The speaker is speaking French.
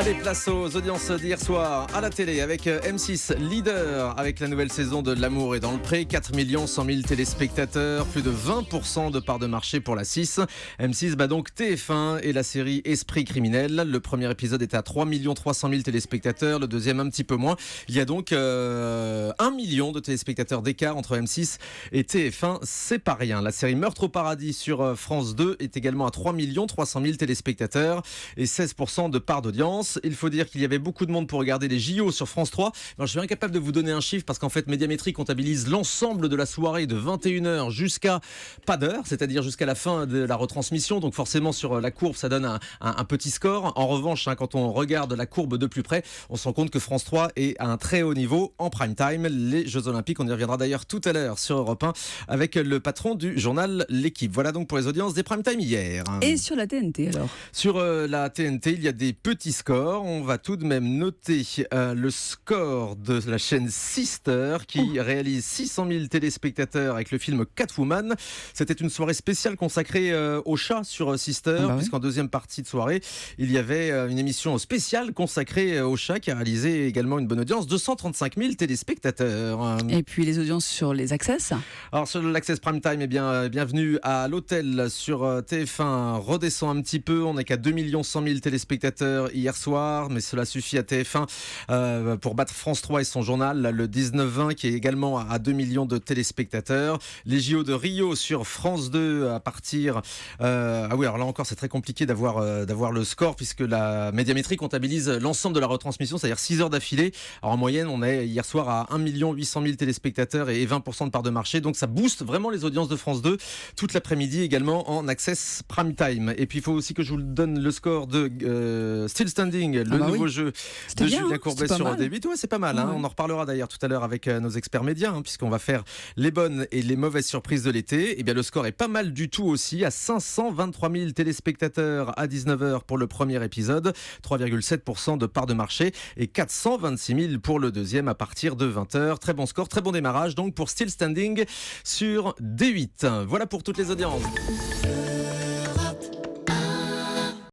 Allez, place aux audiences d'hier soir à la télé avec M6 leader avec la nouvelle saison de L'amour est dans le pré. 4 100 000 téléspectateurs, plus de 20% de part de marché pour la 6. M6 bat donc TF1 et la série Esprit criminel. Le premier épisode est à 3 300 000 téléspectateurs, le deuxième un petit peu moins. Il y a donc 1 million de téléspectateurs d'écart entre M6 et TF1, c'est pas rien. La série Meurtre au paradis sur France 2 est également à 3 300 000 téléspectateurs et 16% de part d'audience. Il faut dire qu'il y avait beaucoup de monde pour regarder les JO sur France 3. Alors, je suis incapable de vous donner un chiffre parce qu'en fait, Médiamétrie comptabilise l'ensemble de la soirée de 21h jusqu'à pas d'heure, c'est-à-dire jusqu'à la fin de la retransmission. Donc forcément, sur la courbe, ça donne un petit score. En revanche, quand on regarde la courbe de plus près, on se rend compte que France 3 est à un très haut niveau en prime time. Les Jeux Olympiques, on y reviendra d'ailleurs tout à l'heure sur Europe 1 avec le patron du journal L'Équipe. Voilà donc pour les audiences des prime time hier. Et sur la TNT alors ? Sur la TNT, il y a des petits scores. On va tout de même noter le score de la chaîne Sister qui réalise 600 000 téléspectateurs avec le film Catwoman. C'était une soirée spéciale consacrée au chat sur Sister, puisqu'en deuxième partie de soirée, il y avait une émission spéciale consacrée au chat qui a réalisé également une bonne audience, 235 000 téléspectateurs. Et puis les audiences sur les Access ? Alors sur l'Access Prime Time, bienvenue à l'hôtel sur TF1 redescend un petit peu, on n'est qu'à 2 100 000 téléspectateurs hier soir, mais cela suffit à TF1 pour battre France 3 et son journal, le 19-20 qui est également à 2 millions de téléspectateurs. Les JO de Rio sur France 2 à partir... ah oui, alors là encore c'est très compliqué d'avoir le score puisque la Médiamétrie comptabilise l'ensemble de la retransmission, c'est-à-dire 6 heures d'affilée. Alors en moyenne, on est hier soir à 1 800 000 téléspectateurs et 20% de part de marché, donc ça booste vraiment les audiences de France 2 toute l'après-midi également en Access Prime Time. Et puis il faut aussi que je vous donne le score de Still Standing, le nouveau jeu de Julien Courbet sur D8. Ouais, c'est pas mal. On en reparlera d'ailleurs tout à l'heure avec nos experts médias, puisqu'on va faire les bonnes et les mauvaises surprises de l'été. Et bien le score est pas mal du tout aussi, à 523 000 téléspectateurs à 19h pour le premier épisode, 3,7% de part de marché et 426 000 pour le deuxième à partir de 20h. Très bon score, très bon démarrage donc pour Still Standing sur D8. Voilà pour toutes les audiences.